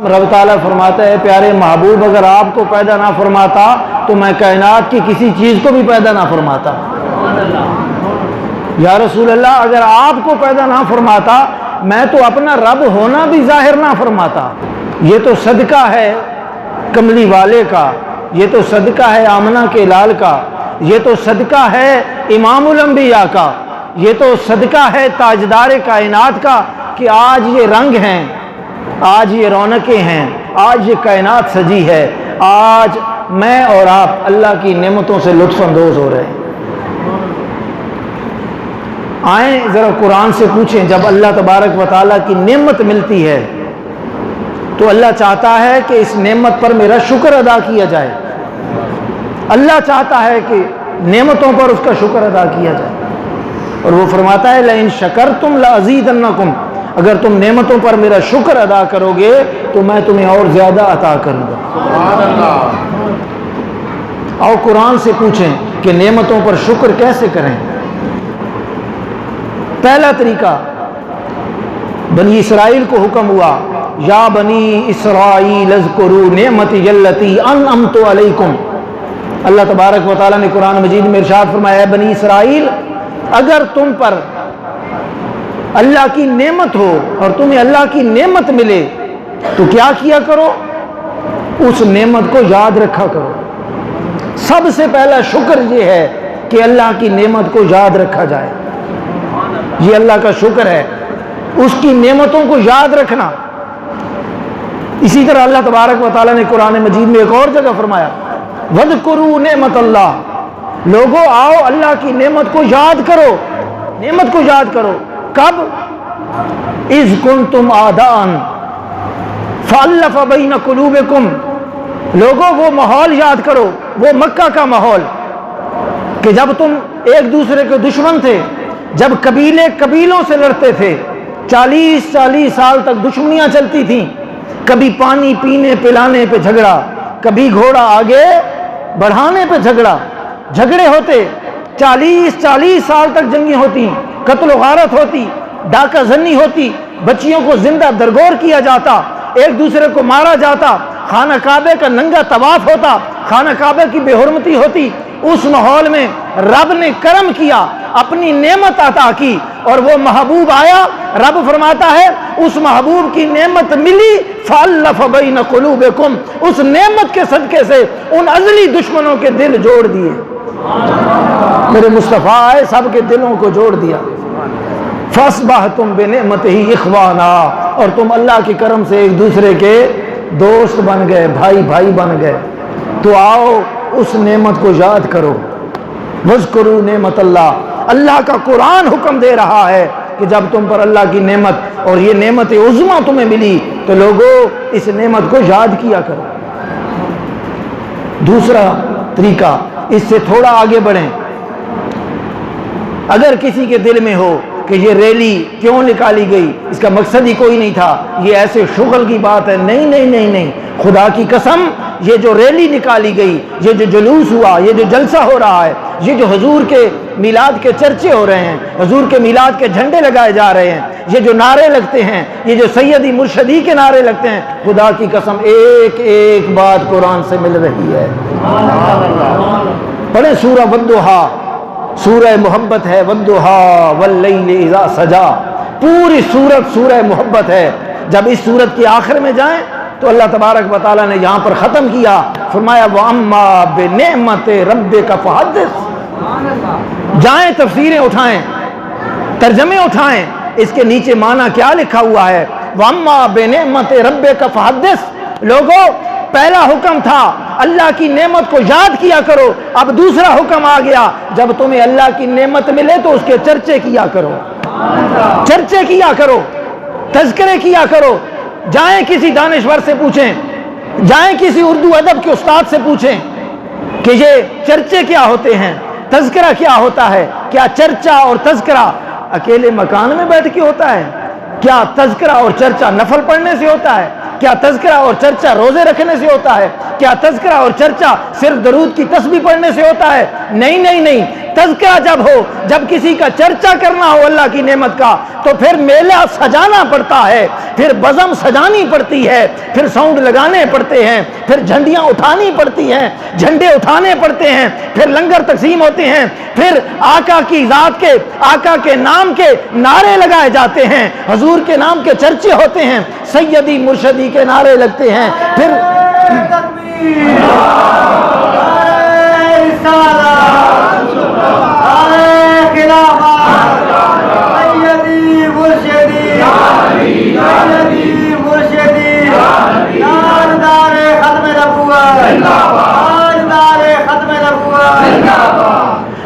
رب تعالیٰ فرماتا ہے پیارے محبوب اگر آپ کو پیدا نہ فرماتا تو میں کائنات کی کسی چیز کو بھی پیدا نہ فرماتا۔ یا رسول اللہ اگر آپ کو پیدا نہ فرماتا میں تو اپنا رب ہونا بھی ظاہر نہ فرماتا۔ یہ تو صدقہ ہے کملی والے کا، یہ تو صدقہ ہے آمنہ کے لال کا، یہ تو صدقہ ہے امام الانبیاء کا، یہ تو صدقہ ہے تاجدار کائنات کا کہ آج یہ رنگ ہیں، آج یہ رونقیں ہیں، آج یہ کائنات سجی ہے، آج میں اور آپ اللہ کی نعمتوں سے لطف اندوز ہو رہے ہیں۔ آئیں ذرا قرآن سے پوچھیں، جب اللہ تبارک و تعالیٰ کی نعمت ملتی ہے تو اللہ چاہتا ہے کہ اس نعمت پر میرا شکر ادا کیا جائے، اللہ چاہتا ہے کہ نعمتوں پر اس کا شکر ادا کیا جائے، اور وہ فرماتا ہے لَإِن شَكَرْتُمْ لَأَزِيدَنَّكُمْ، اگر تم نعمتوں پر میرا شکر ادا کرو گے تو میں تمہیں اور زیادہ عطا کروں گا۔ آؤ قرآن سے پوچھیں کہ نعمتوں پر شکر کیسے کریں۔ پہلا طریقہ، بنی اسرائیل کو حکم ہوا یا بنی اسرائیل اذکروا نعمتی التی انعمت علیکم۔ اللہ تبارک و تعالیٰ نے قرآن مجید میں ارشاد فرمایا ہے بنی اسرائیل اگر تم پر اللہ کی نعمت ہو اور تمہیں اللہ کی نعمت ملے تو کیا کیا کرو، اس نعمت کو یاد رکھا کرو۔ سب سے پہلا شکر یہ ہے کہ اللہ کی نعمت کو یاد رکھا جائے، یہ اللہ کا شکر ہے، اس کی نعمتوں کو یاد رکھنا۔ اسی طرح اللہ تبارک و تعالیٰ نے قرآن مجید میں ایک اور جگہ فرمایا وَاذْكُرُوا نِعْمَتَ اللَّهِ، لوگو آؤ اللہ کی نعمت کو یاد کرو، نعمت کو یاد کرو۔ کب؟ اِذْ كُنْتُمْ أَعْدَاءً فَأَلَّفَ بَيْنَ قُلُوبِكُمْ، لوگو وہ ماحول یاد کرو، وہ مکہ کا ماحول کہ جب تم ایک دوسرے کے دشمن تھے، جب قبیلے قبیلوں سے لڑتے تھے، 40 سال تک دشمنیاں چلتی تھیں، کبھی پانی پینے پلانے پہ جھگڑا، کبھی گھوڑا آگے بڑھانے پہ جھگڑا، جھگڑے ہوتے، 40 سال تک جنگیں ہوتی، قتل و غارت ہوتی، ڈاکہ زنی ہوتی، بچیوں کو زندہ درگور کیا جاتا، ایک دوسرے کو مارا جاتا، خانہ کعبے کا ننگا طواف ہوتا، خانہ کعبے کی بے حرمتی ہوتی۔ اس ماحول میں رب نے کرم کیا، اپنی نعمت عطا کی، اور وہ محبوب آیا، رب فرماتا ہے اس محبوب کی نعمت ملی فَأَلَّفَ بَيْنَ قُلُوبِكُمْ، اس نعمت کے صدقے سے ان ازلی دشمنوں کے دل جوڑ دیے۔ میرے مصطفیٰ آئے سب کے دلوں کو جوڑ دیا۔ فَأَصْبَحْتُمْ بِنِعْمَتِهِ إِخْوَانًا، اور تم اللہ کے کرم سے ایک دوسرے کے دوست بن گئے، بھائی بن گئے۔ تو آؤ اس نعمت کو یاد کرو۔ وَاذْكُرُوا نِعْمَتَ اللَّهِ، اللہ کا قرآن حکم دے رہا ہے کہ جب تم پر اللہ کی نعمت اور یہ نعمت عظمیٰ تمہیں ملی تو لوگوں اس نعمت کو یاد کیا کرو۔ دوسرا طریقہ، اس سے تھوڑا آگے بڑھیں، اگر کسی کے دل میں ہو کہ یہ ریلی کیوں نکالی گئی، اس کا مقصد ہی کوئی نہیں تھا، یہ ایسے شغل کی بات ہے، نہیں، خدا کی قسم یہ جو ریلی نکالی گئی، یہ جو جلوس ہوا، یہ جو جلسہ ہو رہا ہے، یہ جو حضور کے میلاد کے چرچے ہو رہے ہیں، حضور کے میلاد کے جھنڈے لگائے جا رہے ہیں، یہ جو نعرے لگتے ہیں، یہ جو سیدی مرشدی کے نعرے لگتے ہیں، خدا کی قسم ایک بات قرآن سے مل رہی ہے۔ پڑھیں سورہ والضحیٰ، سورہ محبت ہے، والضحیٰ واللیل اذا سجا، پوری سورت سورہ محبت ہے۔ جب اس سورت کی آخر میں جائیں تو اللہ تبارک و تعالیٰ نے یہاں پر ختم کیا، فرمایا وَأَمَّا بِنِعْمَتِ رَبِّكَ فَحَدِّثْ، جائیں تفسیریں اٹھائیں، ترجمے اٹھائیں، اس کے نیچے معنی کیا لکھا ہوا ہے، وَأَمَّا بِنِعْمَتِ رَبِّكَ فَحَدِّثْ۔ لوگوں پہلا حکم تھا اللہ کی نعمت کو یاد کیا کرو، اب دوسرا حکم آ گیا جب تمہیں اللہ کی نعمت ملے تو اس کے چرچے کیا کرو، چرچے کیا کرو، تذکرے کیا کرو۔ جائیں کسی دانشور سے پوچھیں، جائیں کسی اردو ادب کے استاد سے پوچھیں کہ یہ چرچے کیا ہوتے ہیں، تذکرہ کیا ہوتا ہے، کیا چرچا اور تذکرہ اکیلے مکان میں بیٹھ کے ہوتا ہے؟ کیا تذکرہ اور چرچا نفل پڑھنے سے ہوتا ہے؟ کیا تذکرہ اور چرچا روزے رکھنے سے ہوتا ہے؟ کیا تذکرہ اور چرچا صرف درود کی تسبیح پڑھنے سے ہوتا ہے؟ نہیں نہیں نہیں، تذکرہ جب ہو، جب کسی کا چرچا کرنا ہو اللہ کی نعمت کا، تو پھر میلہ سجانا پڑتا ہے، پھر بزم سجانی پڑتی ہے، پھر ساؤنڈ لگانے پڑتے ہیں، پھر جھنڈیاں اٹھانی پڑتی ہیں، جھنڈے اٹھانے پڑتے ہیں، پھر لنگر تقسیم ہوتے ہیں، پھر آقا کی ذات کے، آقا کے نام کے نعرے لگائے جاتے ہیں، حضور کے نام کے چرچے ہوتے ہیں، سیدی مرشدی کے نعرے لگتے ہیں، پھر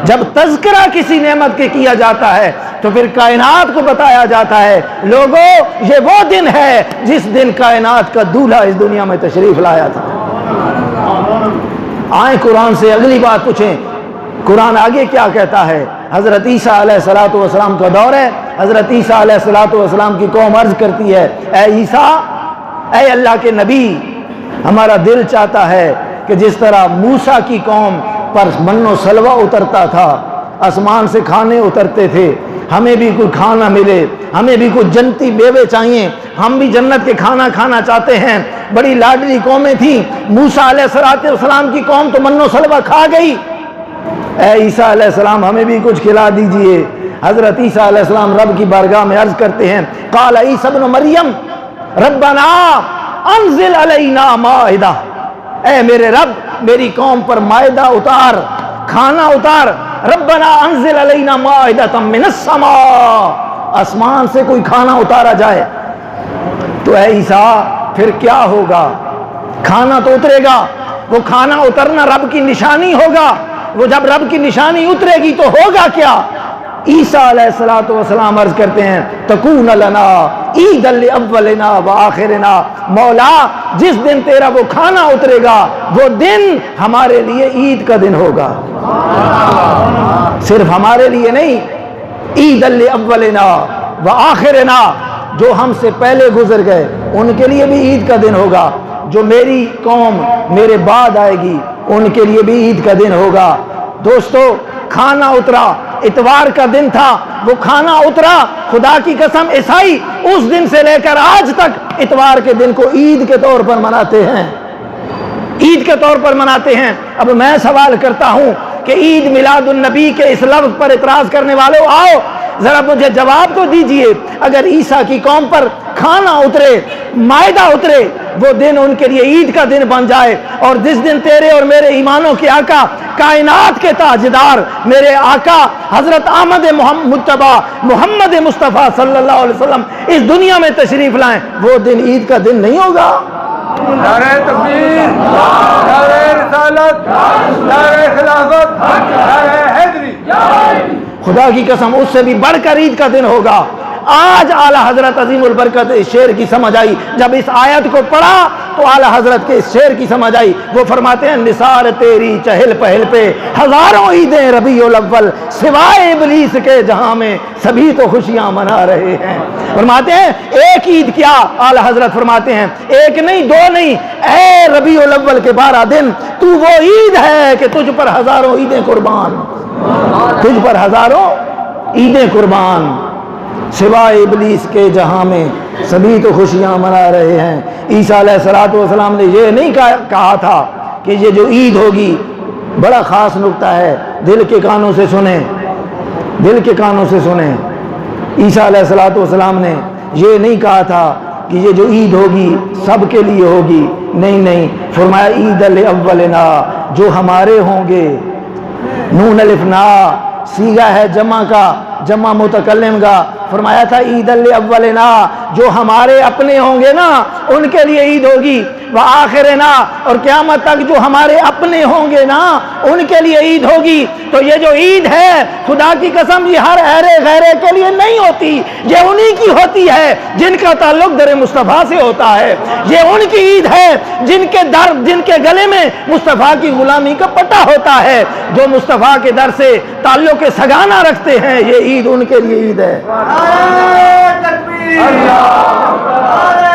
جب تذکرہ کسی نعمت کے کیا جاتا ہے تو پھر کائنات کو بتایا جاتا ہے، لوگوں یہ وہ دن ہے جس دن کائنات کا دولہا اس دنیا میں تشریف لایا تھا۔ آئیں قرآن سے اگلی بات پوچھیں، قرآن آگے کیا کہتا ہے؟ حضرت عیسیٰ علیہ السلام کا دور ہے، حضرت عیسیٰ علیہ السلام کی قوم عرض کرتی ہے، اے عیسیٰ، اے اللہ کے نبی، ہمارا دل چاہتا ہے کہ جس طرح موسیٰ کی قوم پر من و سلوہ اترتا تھا، آسمان سے کھانے اترتے تھے، ہمیں بھی کوئی کھانا ملے، ہمیں بھی کوئی جنتی میوے چاہیے، ہم بھی جنت کے کھانا کھانا چاہتے ہیں۔ بڑی لاڈلی قومیں تھیں، موسیٰ علیہ السلام کی قوم تو من و سلوہ کھا گئی، اے عیسیٰ علیہ السلام ہمیں بھی کچھ کھلا دیجئے۔ حضرت عیسیٰ علیہ السلام رب کی بارگاہ میں عرض کرتے ہیں، قال عیسیٰ ابن مریم ربنا انزل علینا مائدہ، اے میرے رب میری قوم پر مائدہ اتار، کھانا اتار، ربنا انزل علینا مائدۃ من السماء، آسمان سے کوئی کھانا اتارا جائے۔ تو اے عیسیٰ پھر کیا ہوگا؟ کھانا تو اترے گا، وہ کھانا اترنا رب کی نشانی ہوگا، وہ جب رب کی نشانی اترے گی تو ہوگا کیا؟ عیسیٰ علیہ السلام عرض کرتے ہیں، تکون لنا عید لاولنا وآخرنا، مولا جس دن تیرا وہ کھانا اترے گا وہ دن ہمارے لیے عید کا دن ہوگا، صرف ہمارے لیے نہیں، عید لاولنا وآخرنا، جو ہم سے پہلے گزر گئے ان کے لیے بھی عید کا دن ہوگا، جو میری قوم میرے بعد آئے گی ان کے لیے بھی عید کا دن ہوگا۔ دوستو کھانا اترا، اتوار کا دن تھا، وہ کھانا اترا، خدا کی قسم عیسائی اس دن سے لے کر آج تک اتوار کے دن کو عید کے طور پر مناتے ہیں، عید کے طور پر مناتے ہیں۔ اب میں سوال کرتا ہوں کہ عید میلاد النبی کے اس لفظ پر اعتراض کرنے والوں، آؤ ذرا مجھے جواب تو دیجئے، اگر عیسیٰ کی قوم پر کھانا اترے، مائدہ اترے، وہ دن ان کے لیے عید کا دن بن جائے، اور جس دن تیرے اور میرے ایمانوں کے آقا، کائنات کے تاجدار میرے آقا حضرت احمد مجتبیٰ محمد مصطفیٰ صلی اللہ علیہ وسلم اس دنیا میں تشریف لائیں، وہ دن عید کا دن نہیں ہوگا؟ نعرہ تکبیر، نعرہ رسالت، نعرہ خلافت، نعرہ حیدری۔ خدا کی قسم اس سے بھی بڑھ کر عید کا دن ہوگا۔ آج اعلیٰ حضرت عظیم البرکت اس شعر کی سمجھ آئی، جب اس آیت کو پڑھا تو اعلیٰ حضرت کے اس شعر کی سمجھ آئی۔ وہ فرماتے ہیں، نثار تیری چہل پہل پہ ہزاروں عیدیں ربیع الاول، سوائے ابلیس کے جہاں میں سبھی تو خوشیاں منا رہے ہیں۔ فرماتے ہیں ایک عید کیا، اعلیٰ حضرت فرماتے ہیں ایک نہیں دو نہیں، اے ربیع الاول کے 12 دن تو وہ عید ہے کہ تجھ پر ہزاروں عیدیں قربان، تجھ پر ہزاروں عیدیں قربان، سوائے ابلیس کے جہاں میں سبھی تو خوشیاں منا رہے ہیں۔ عیسیٰ علیہ السلام نے یہ نہیں کہا تھا کہ یہ جو عید ہوگی، بڑا خاص نکتہ ہے، دل کے کانوں سے سنیں، دل کے کانوں سے سنیں۔ عیسیٰ علیہ السلام نے یہ نہیں کہا تھا کہ یہ جو عید ہوگی سب کے لیے ہوگی، نہیں نہیں، فرمایا عید الاولنا، جو ہمارے ہوں گے، نون الف نا سیغہ ہے جمع کا، جمع متکلم کا، فرمایا تھا عید الاولنا، جو ہمارے اپنے ہوں گے نا ان کے لیے عید ہوگی، وآخرنا، اور قیامت تک جو ہمارے اپنے ہوں گے نا ان کے لیے عید ہوگی۔ تو یہ جو عید ہے خدا کی قسم یہ ہر اہرے غیرے کے لیے نہیں ہوتی، یہ انہی کی ہوتی ہے جن کا تعلق در مصطفیٰ سے ہوتا ہے، یہ ان کی عید ہے جن کے گلے میں مصطفیٰ کی غلامی کا پٹا ہوتا ہے، جو مصطفیٰ کے در سے تعلق سگانہ رکھتے ہیں، یہ عید ان کے لیے عید ہے۔ نعرہ تکبیر، نعرہ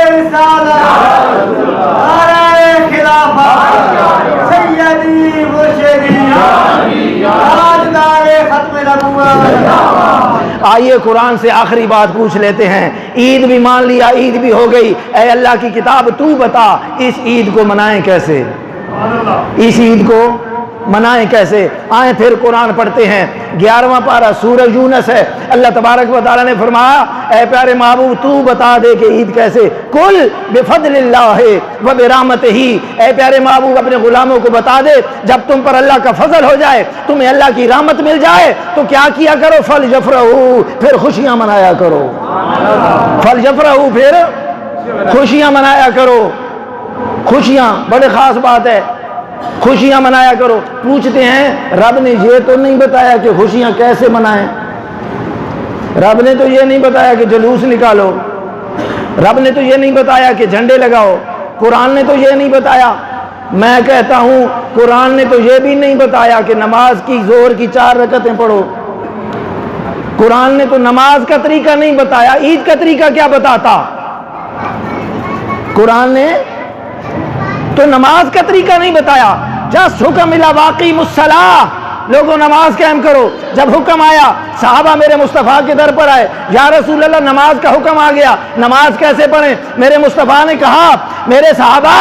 رسالت، نعرہ خلافت، سیدی مرشدی تاجدار ختم نبوت۔ آئیے قرآن سے آخری بات پوچھ لیتے ہیں، عید بھی مان لیا، عید بھی ہو گئی، اے اللہ کی کتاب تو بتا اس عید کو منائیں کیسے، اس عید کو منائیں کیسے؟ آئیں پھر قرآن پڑھتے ہیں، 11واں پارہ سورہ یونس ہے۔ اللہ تبارک و تعالیٰ نے فرمایا اے پیارے محبوب تو بتا دے کہ عید کیسے، کل بفضل اللہ و برحمتہ، اے پیارے محبوب اپنے غلاموں کو بتا دے جب تم پر اللہ کا فضل ہو جائے، تمہیں اللہ کی رحمت مل جائے تو کیا کیا کرو، فلیفرحوا، پھر خوشیاں منایا کرو، فلیفرحوا، پھر خوشیاں منایا کرو۔ خوشیاں بڑے خاص بات ہے، خوشیاں منایا کرو۔ پوچھتے ہیں رب نے یہ تو نہیں بتایا کہ خوشیاں کیسے منائیں، رب نے تو یہ نہیں بتایا کہ جلوس نکالو، رب نے تو یہ نہیں بتایا کہ جھنڈے لگاؤ، قرآن نے تو یہ نہیں بتایا۔ میں کہتا ہوں قرآن نے تو یہ بھی نہیں بتایا کہ نماز کی ظہر کی 4 رکعتیں پڑھو، قرآن نے تو نماز کا طریقہ نہیں بتایا، عید کا طریقہ کیا بتاتا؟ قرآن نے تو نماز کا طریقہ نہیں بتایا۔ جس حکم ملا واقعی الصلاۃ، لوگوں نماز قائم کرو۔ جب حکم آیا صحابہ میرے مصطفیٰ کے در پر آئے، یا رسول اللہ نماز کا حکم آ گیا، نماز کیسے پڑھیں؟ میرے مصطفیٰ نے کہا میرے صحابہ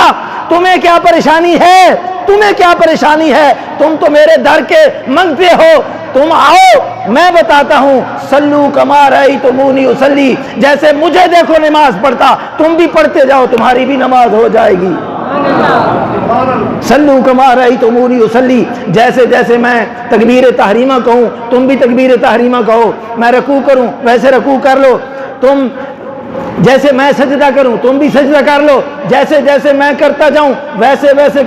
تمہیں کیا پریشانی ہے، تمہیں کیا پریشانی ہے، تم تو میرے در کے منگتے ہو، تم آؤ میں بتاتا ہوں، صلو کما رأیتمونی اصلی، جیسے مجھے دیکھو نماز پڑھتا تم بھی پڑھتے جاؤ، تمہاری بھی نماز ہو جائے گی۔ صلو کما رأیتمونی اصلی، جیسے جیسے میں تکبیر تحریمہ کہوں تم بھی تکبیر تحریمہ کہو، میں رکوع کروں ویسے رکوع کر لو، تم جیسے میں سجدہ کروں تم بھی سجدہ کر لو، جیسے جیسے میں کرتا جاؤں ویسے ویسے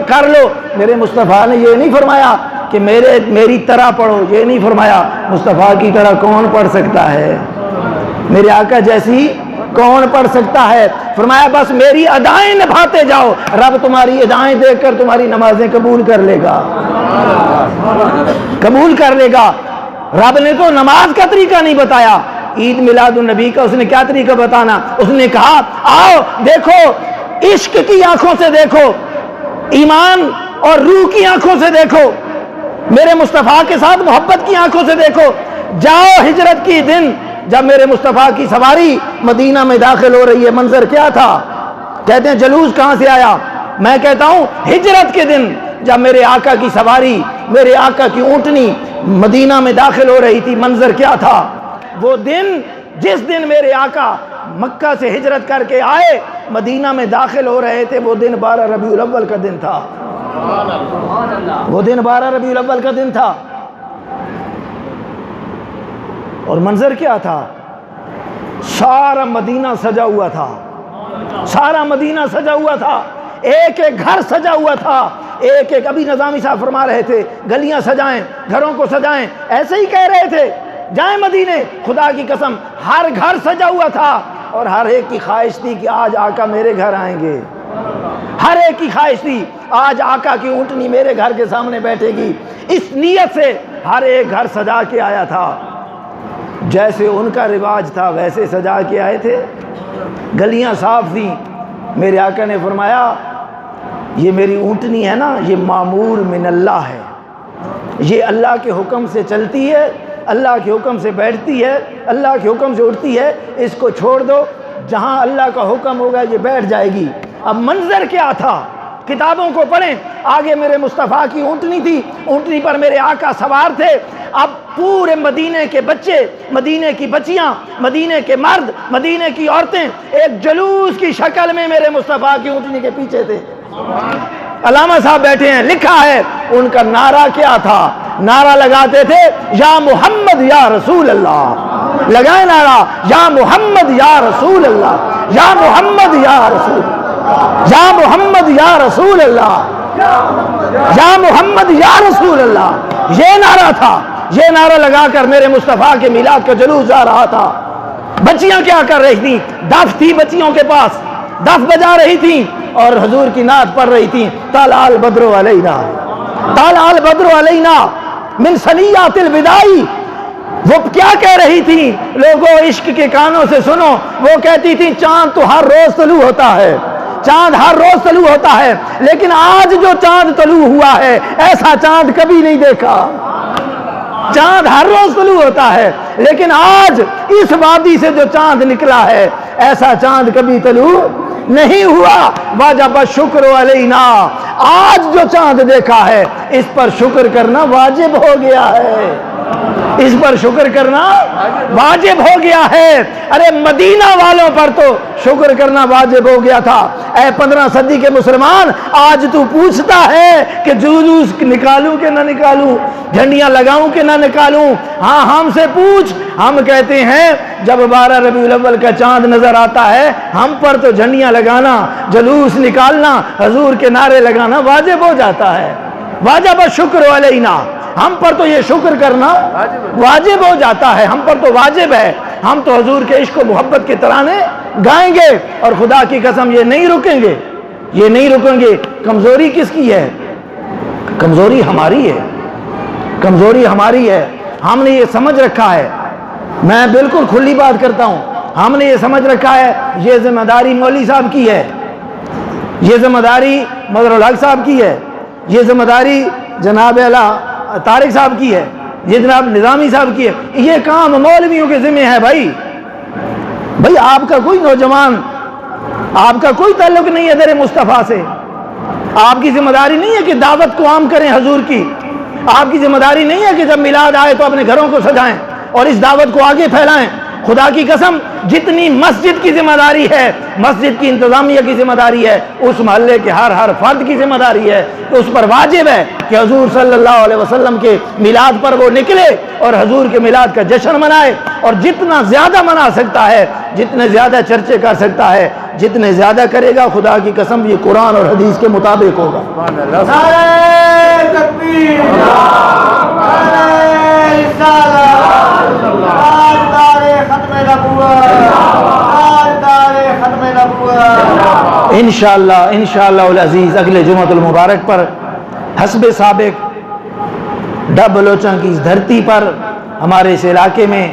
کر لو۔ میرے مصطفیٰ نے یہ نہیں فرمایا کہ میری طرح پڑھو، یہ نہیں فرمایا۔ مصطفیٰ کی طرح کون پڑھ سکتا ہے، میرے آقا جیسی کون پڑھ سکتا ہے؟ فرمایا بس میری ادائیں نبھاتے جاؤ، رب تمہاری ادائیں دیکھ کر تمہاری نمازیں قبول کر لے گا، قبول کر لے گا۔ رب نے تو نماز کا طریقہ نہیں بتایا، عید میلاد النبی کا اس نے کیا طریقہ بتانا؟ اس نے کہا آؤ دیکھو، عشق کی آنکھوں سے دیکھو، ایمان اور روح کی آنکھوں سے دیکھو، میرے مصطفیٰ کے ساتھ محبت کی آنکھوں سے دیکھو۔ جاؤ ہجرت کی دن جب میرے مصطفیٰ کی سواری مدینہ میں داخل ہو رہی ہے، منظر کیا تھا؟ کہتے ہیں جلوس کہاں سے آیا؟ میں کہتا ہوں ہجرت کے دن جب میرے آقا کی سواری، میرے آقا کی اونٹنی مدینہ میں داخل ہو رہی تھی، منظر کیا تھا؟ وہ دن جس دن میرے آقا مکہ سے ہجرت کر کے آئے مدینہ میں داخل ہو رہے تھے، وہ دن 12 ربیع الاول کا دن تھا، وہ دن 12 ربیع الاول کا دن تھا۔ اور منظر کیا تھا؟ سارا مدینہ سجا ہوا تھا، سارا مدینہ سجا ہوا تھا، ایک ایک گھر سجا ہوا تھا، ایک ایک، ابھی نظامی صاحب فرما رہے تھے گلیاں سجائیں، گھروں کو سجائیں، ایسے ہی کہہ رہے تھے جائیں مدینے، خدا کی قسم ہر گھر سجا ہوا تھا، اور ہر ایک کی خواہش تھی کہ آج آقا میرے گھر آئیں گے، ہر ایک کی خواہش تھی آج آقا کی اونٹنی میرے گھر کے سامنے بیٹھے گی۔ اس نیت سے ہر ایک گھر سجا کے آیا تھا، جیسے ان کا رواج تھا ویسے سجا کے آئے تھے، گلیاں صاف تھیں۔ میرے آقا نے فرمایا یہ میری اونٹنی ہے نا، یہ معمور من اللہ ہے، یہ اللہ کے حکم سے چلتی ہے، اللہ کے حکم سے بیٹھتی ہے، اللہ کے حکم سے اٹھتی ہے، اس کو چھوڑ دو، جہاں اللہ کا حکم ہوگا یہ بیٹھ جائے گی۔ اب منظر کیا تھا؟ کتابوں کو پڑھیں، آگے میرے مصطفیٰ کی اونٹنی تھی، اونٹنی پر میرے آقا سوار تھے، اب پورے مدینے کے بچے، مدینے کی بچیاں، مدینے کے مرد، مدینے کی عورتیں ایک جلوس کی شکل میں میرے مصطفیٰ کی اونٹنی کے پیچھے تھے۔ علامہ صاحب بیٹھے ہیں، لکھا ہے ان کا نعرہ کیا تھا؟ نعرہ لگاتے تھے یا محمد یا رسول اللہ، لگائے نعرہ یا محمد یا رسول اللہ، یا محمد یا رسول اللہ، یا محمد یا رسول اللہ، یا محمد یا رسول اللہ، یہ نعرہ تھا۔ یہ نعرہ لگا کر میرے مصطفیٰ کے میلاد کا جلوس جا رہا تھا۔ بچیاں کیا کر رہی تھیں؟ دف تھی بچیوں کے پاس، دف بجا رہی تھیں اور حضور کی نعت پڑھ رہی تھیں، طلع البدر علینا، طلع البدر علینا من ثنیات الوداع۔ وہ کیا کہہ رہی تھیں؟ لوگوں عشق کے کانوں سے سنو، وہ کہتی تھیں چاند تو ہر روز طلوع ہوتا ہے، چاند ہر روز طلوع ہوتا ہے، لیکن آج جو چاند طلوع ہوا ہے ایسا چاند کبھی نہیں دیکھا۔ چاند ہر روز طلوع ہوتا ہے، لیکن آج اس وادی سے جو چاند نکلا ہے ایسا چاند کبھی طلوع نہیں ہوا۔ واجب الشکر علینا، آج جو چاند دیکھا ہے اس پر شکر کرنا واجب ہو گیا ہے، اس پر شکر کرنا واجب ہو گیا ہے۔ ارے مدینہ والوں پر تو شکر کرنا واجب ہو گیا تھا۔ اے 15 صدی کے مسلمان، آج تو پوچھتا ہے کہ جلوس نکالوں کہ نہ نکالوں، جھنڈیاں لگاؤں کہ نہ نکالوں؟ ہاں ہم سے پوچھ، ہم کہتے ہیں جب 12 ربیع الاول کا چاند نظر آتا ہے ہم پر تو جھنڈیاں لگانا، جلوس نکالنا، حضور کے نعرے لگانا واجب ہو جاتا ہے۔ واجب الشکر علینا، ہم پر تو یہ شکر کرنا واجب ہو جاتا ہے، ہم پر تو واجب ہے۔ ہم تو حضور کے عشق و محبت کے ترانے گائیں گے اور خدا کی قسم یہ نہیں رکیں گے، یہ نہیں رکیں گے۔ کمزوری کس کی ہے؟ کمزوری ہماری ہے، کمزوری ہماری ہے۔ ہم نے یہ سمجھ رکھا ہے، میں بالکل کھلی بات کرتا ہوں، ہم نے یہ سمجھ رکھا ہے یہ ذمہ داری مولوی صاحب کی ہے، یہ ذمہ داری مظہر الحق صاحب کی ہے، یہ ذمہ داری جناب اعلیٰ طارق صاحب کی ہے، یہ جناب نظامی صاحب کی ہے، یہ کام مولویوں کے ذمہ ہے۔ بھائی آپ کا کوئی نوجوان، آپ کا کوئی تعلق نہیں ہے در مصطفیٰ سے، آپ کی ذمہ داری نہیں ہے کہ دعوت کو عام کریں حضور کی، آپ کی ذمہ داری نہیں ہے کہ جب میلاد آئے تو اپنے گھروں کو سجائیں اور اس دعوت کو آگے پھیلائیں۔ خدا کی قسم جتنی مسجد کی ذمہ داری ہے، مسجد کی انتظامیہ کی ذمہ داری ہے، اس محلے کے ہر فرد کی ذمہ داری ہے، اس پر واجب ہے کہ حضور صلی اللہ علیہ وسلم کے میلاد پر وہ نکلے اور حضور کے میلاد کا جشن منائے، اور جتنا زیادہ منا سکتا ہے، جتنے زیادہ چرچے کر سکتا ہے، جتنے زیادہ کرے گا، خدا کی قسم یہ قرآن اور حدیث کے مطابق ہوگا۔ نعرہ تکبیر، نعرہ رسالت، تاجدار ختم نبوت، تاجدار ختم نبوت۔ انشاءاللہ العزیز اگلے جمعۃ المبارک پر حسب سابق ڈب بلوچاں کی اس دھرتی پر ہمارے اس علاقے میں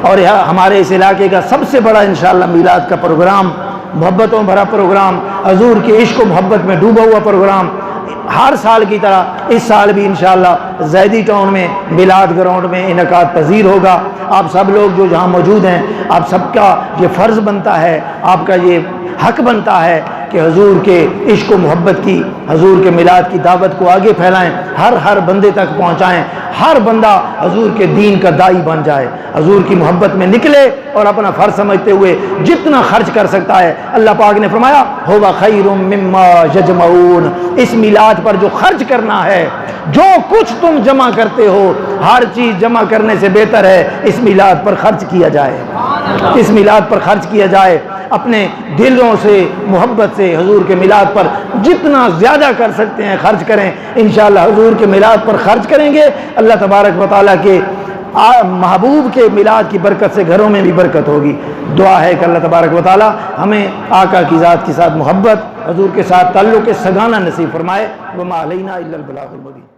اور ہمارے اس علاقے کا سب سے بڑا انشاءاللہ میلاد کا پروگرام، محبتوں بھرا پروگرام، حضور کے عشق و محبت میں ڈوبا ہوا پروگرام، ہر سال کی طرح اس سال بھی انشاءاللہ زیدی ٹاؤن میں میلاد گراؤنڈ میں انعقاد پذیر ہوگا۔ آپ سب لوگ جو جہاں موجود ہیں، آپ سب کا یہ فرض بنتا ہے، آپ کا یہ حق بنتا ہے کہ حضور کے عشق و محبت کی، حضور کے میلاد کی دعوت کو آگے پھیلائیں، ہر بندے تک پہنچائیں، ہر بندہ حضور کے دین کا داعی بن جائے، حضور کی محبت میں نکلے اور اپنا فرض سمجھتے ہوئے جتنا خرچ کر سکتا ہے۔ اللہ پاک نے فرمایا ہوا خیر مما یجمعون، اس میلاد پر جو خرچ کرنا ہے، جو کچھ تم جمع کرتے ہو، ہر چیز جمع کرنے سے بہتر ہے اس میلاد پر خرچ کیا جائے، اس میلاد پر خرچ کیا جائے۔ اپنے دلوں سے محبت سے حضور کے میلاد پر جتنا زیادہ کر سکتے ہیں خرچ کریں، انشاءاللہ حضور کے میلاد پر خرچ کریں گے، اللہ تبارک و تعالیٰ کے محبوب کے میلاد کی برکت سے گھروں میں بھی برکت ہوگی۔ دعا ہے کہ اللہ تبارک و تعالیٰ ہمیں آقا کی ذات کے ساتھ محبت، حضور کے ساتھ تعلق سگانہ نصیب فرمائے۔ وما علینا الا البلاغ المبین۔